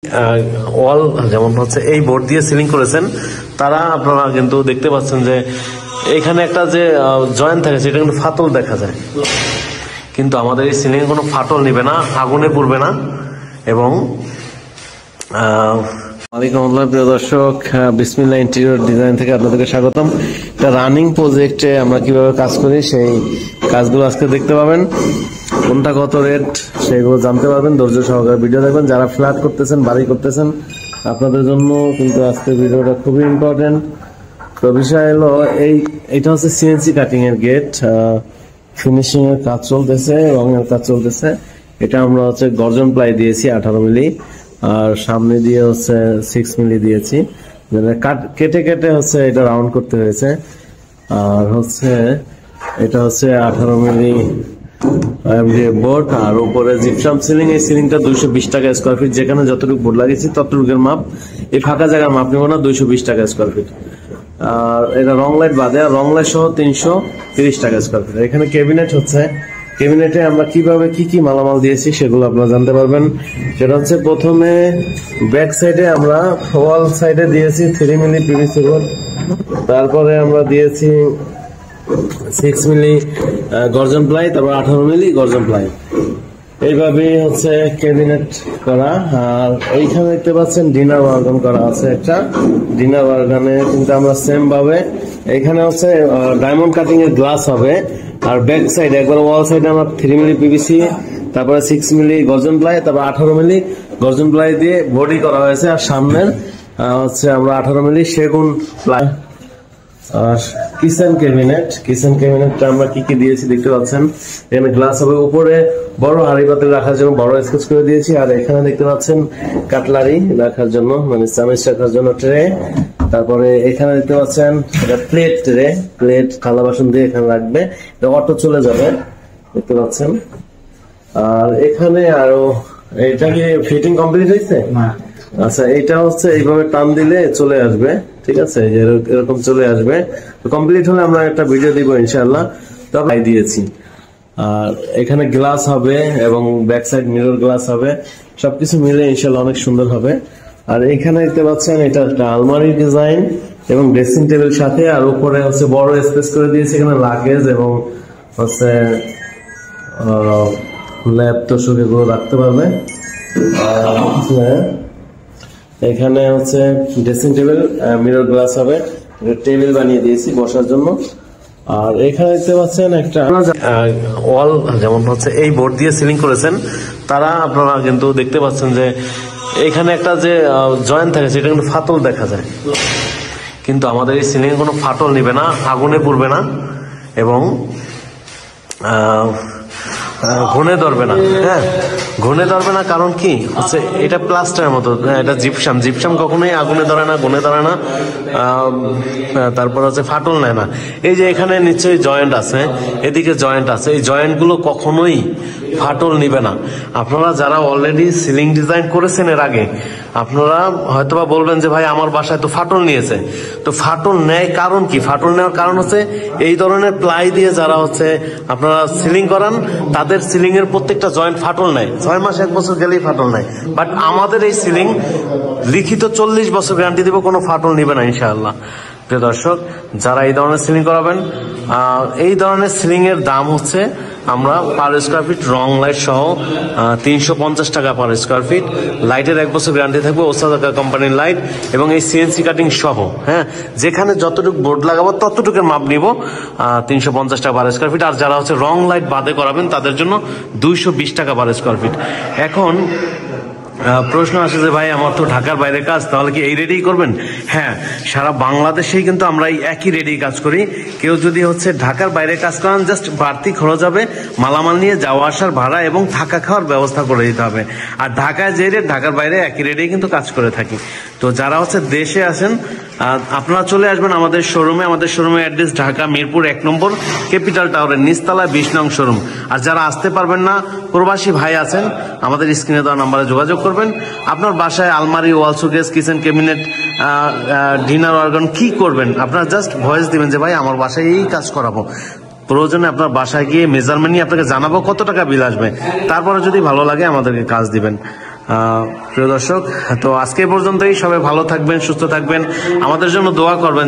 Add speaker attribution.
Speaker 1: ওয়াল যেমন হচ্ছে এই বোর্ড দিয়ে সিলিং করেছেন, তারা আপনারা কিন্তু দেখতে পাচ্ছেন যে এখানে একটা যে জয়েন্ট থাকে সেটা কিন্তু ফাটল দেখা যায়, কিন্তু আমাদের এই সিলিং কোনো ফাটল নিবে না, আগুনে পুড়বে না। এবং প্রিয় দর্শক, বিসমিল্লাহ ইন্টেরিয়র ডিজাইন থেকে আপনাদেরকে স্বাগতম। একটা রানিং প্রজেক্টে আমরা কিভাবে কাজ করি সেই কাজগুলো আজকে দেখতে পাবেন। কোনটা কত রেট সেগুলো জানতে পারবেন, ধৈর্য সহকারে ভিডিও দেখবেন। যারা ফ্ল্যাট করতেছেন, বাড়ি করতেছেন, আপনাদের জন্য কিন্তু আজকে ভিডিওটা খুবই ইম্পর্টেন্ট। তো বিষয় হলো এইটা হচ্ছে সিএনসি কাটিং এর গেট, ফিনিশিং এর কাজ চলতেছে, রঙের কাজ চলতেছে। এটা আমরা হচ্ছে গর্জন প্লাই দিয়েছি 18 মিলি, আর সামনে দিয়ে হচ্ছে 6 মিলি দিয়েছি। কেটে কেটে হচ্ছে এটা রাউন্ড করতে হয়েছে। আর হচ্ছে এটা হচ্ছে 18 মিলি বোর্ড, আর উপরে জিপসাম সিলিং। এই সিলিংটা 220 টাকা স্কোয়ার ফিট। যেখানে যতটুকু বোর্ড লাগিয়েছি ততটুকুর মাপ, এই ফাঁকা জায়গার মাপ নেব না, 220 টাকা স্কোয়ার ফিট। আর এটা রং লাইট বাদে, আর রং লাইট সহ 330 টাকা স্কোয়ার ফিট। এখানে ক্যাবিনেট হচ্ছে, ক্যাবিনেটে আমরা কিভাবে কি কি মালামাল দিয়েছি সেগুলো আপনারা জানতে পারবেন। সেটা হচ্ছে প্রথমে ব্যাক সাইডে আমরা ওয়াল সাইডে দিয়েছি 3 মিলি পিভিসি বোর্ড, তারপরে আমরা দিয়েছি 6 মিলি গর্জন প্লাই, তারপর 18 মিলি গর্জন প্লাই। এইভাবেই হচ্ছে ক্যাবিনেট করা। আর এইখানে দেখতে পাচ্ছেন ডিনার ওয়ার্গন করা আছে একটা। ডিনার ওয়ার্গনে কিন্তু আমরা সেম ভাবে এখানে হচ্ছে ডায়মন্ড কাটিং এর গ্লাস হবে। আর ব্যাক সাইড একবার ওয়াল সাইডে আমরা 3 মিলি পিভিসি, তারপরে 6 মিলি গর্জন প্লাই, তারপর 18 মিলি গর্জন প্লাই দিয়ে বডি করা হয়েছে। আর সামনের হচ্ছে আমরা 18 মিলি সেগুন প্লাই। আর কিচেন ক্যাবিনেটটা আমরা কি কি দিয়েছি দেখতে পাচ্ছেন। এখানে গ্লাস হবে, উপরে বড় হাঁড়ি পাতিল রাখার জন্য বড় স্কেচ করে দিয়েছি। আর এখানে দেখতে পাচ্ছেন কাটলারি রাখার জন্য, মানে চামচ রাখার জন্য ট্রে। তারপরে এখানে দেখতে পাচ্ছেন এটা প্লেট ট্রে, প্লেট থালা বাসন দিয়ে এখানে রাখবে, এটা অটো চলে যাবে, দেখতে পাচ্ছেন। আর এখানে আরো, এটা কি ফিটিং কমপ্লিট হয়েছে? আচ্ছা, এটা হচ্ছে এইভাবে টান দিলে চলে আসবে, ঠিক আছে, এরকম চলে আসবে। তো কমপ্লিট হলে আমরা একটা ভিডিও দিব ইনশাআল্লাহ। তবে দিয়েছি। আর এখানে গ্লাস হবে এবং ব্যাক সাইড মিরর গ্লাস হবে, সবকিছু মিলে ইনশাআল্লাহ অনেক সুন্দর হবে। আর এখানে দেখতে পাচ্ছেন এটা একটা আলমারি ডিজাইন এবং ড্রেসিং টেবিল সাথে। আর উপরে হচ্ছে বড় স্পেস করে দিয়েছে, এখানে লাগেজ এবং হচ্ছে ল্যাপটপ এগুলো রাখতে পারবে। এখানে হচ্ছে ড্রেসিং টেবিল, মিরর গ্লাস হবে, টেবিল বানিয়ে দিয়েছি বসার জন্য। আর এখানে দেখতে পাচ্ছেন একটা ওয়াল যেমন হচ্ছে এই বোর্ড দিয়ে সিলিং করেছেন, তারা আপনারা কিন্তু দেখতে পাচ্ছেন যে এখানে একটা যে জয়েন্ট থাকে সেটা কিন্তু ফাটল দেখা যায়, কিন্তু আমাদের এই সিলিং কোনো ফাটল নিবে না, আগুনে পুড়বে না এবং ঘুনে ধরবে না। হ্যাঁ, ঘুনে ধরবে না, কারণ কি হচ্ছে এটা প্লাস্টারের মতো, এটা জিপসাম কখনোই আগুনে ধরে না, ঘুনে ধরে না, তারপর হচ্ছে ফাটল নেয় না। এই যে এখানে নিশ্চয়ই জয়েন্ট আছে, এদিকে জয়েন্ট আছে, এই জয়েন্টগুলো কখনোই ফাটল নিবে না। আপনারা যারা অলরেডি সিলিং ডিজাইন করেছেন এর আগে, আপনারা হয়তোবা বলবেন যে ভাই আমার বাসায় তো ফাটল নিয়েছে। তো ফাটল নেয় কারণ কি? ফাটল নেওয়ার কারণ হচ্ছে এই ধরনের প্লাই দিয়ে যারা হচ্ছে আপনারা সিলিং করান, তাদের সিলিং এর প্রত্যেকটা জয়েন্ট ফাটল নেয়, 6 মাস 1 বছর গেলেই ফাটল নেয়। বাট আমাদের এই সিলিং লিখিত 40 বছর গ্যারান্টি দিব, কোনো ফাটল নিবে না ইনশাআল্লাহ। প্রিয় দর্শক, যারা এই ধরনের সিলিং করাবেন, এই ধরনের সিলিং এর দাম হচ্ছে আমরা পার স্কোয়ার ফিট রং লাইট সহ 350 টাকা পার স্কোয়ার ফিট। লাইটের 1 বছর গ্যারান্টি থাকবে, ওসাকা কোম্পানির লাইট এবং এই সিএনসি কাটিং সহ। হ্যাঁ, যেখানে যতটুকু বোর্ড লাগাবো ততটুকুর মাপ নিব, 350 টাকা পার স্কোয়ার ফিট। আর যারা হচ্ছে রং লাইট বাদে করাবেন তাদের জন্য 220 টাকা পার স্কোয়ার ফিট। এখন প্রশ্ন আসে যে ভাই আমার তো ঢাকার বাইরে কাজ, তাহলে কি এই রেটেই করবেন? হ্যাঁ, সারা বাংলাদেশেই কিন্তু আমরা এই একই রেটেই কাজ করি। কেউ যদি হচ্ছে ঢাকার বাইরে কাজ করেন, জাস্ট বাড়তি খরচ হবে, মালামাল নিয়ে যাওয়া আসার ভাড়া এবং থাকা খাওয়ার ব্যবস্থা করে দিতে হবে। আর ঢাকায় যে রেট, ঢাকার বাইরে একই রেটেই কিন্তু কাজ করে থাকি। তো যারা হচ্ছে দেশে আছেন, আপনারা চলে আসবেন আমাদের শোরুমে। আমাদের শোরুমের অ্যাড্রেস ঢাকা মিরপুর 1 নম্বর ক্যাপিটাল টাওয়ারের নিচতলায় 20 নং শোরুম। আর যারা আসতে পারবেন না, প্রবাসী ভাই আছেন, আমাদের স্ক্রিনে দেওয়া নাম্বারে যোগাযোগ করবেন। আপনার বাসায় আলমারি, ওয়াল showcase, kitchen cabinet, dinner organ কি করবেন, আপনারা জাস্ট ভয়েস দিবেন যে ভাই আমার বাসায় এই কাজ করাবো। প্রয়োজনে আপনার বাসায় গিয়ে মেজারমেন্ট নিয়ে আপনাকে জানাবো কত টাকা বিল আসবে। তারপরে যদি ভালো লাগে আমাদেরকে কাজ দিবেন। প্রিয় দর্শক, তো আজকে পর্যন্তই। সবাই ভালো থাকবেন, সুস্থ থাকবেন, আমাদের জন্য দোয়া করবেন।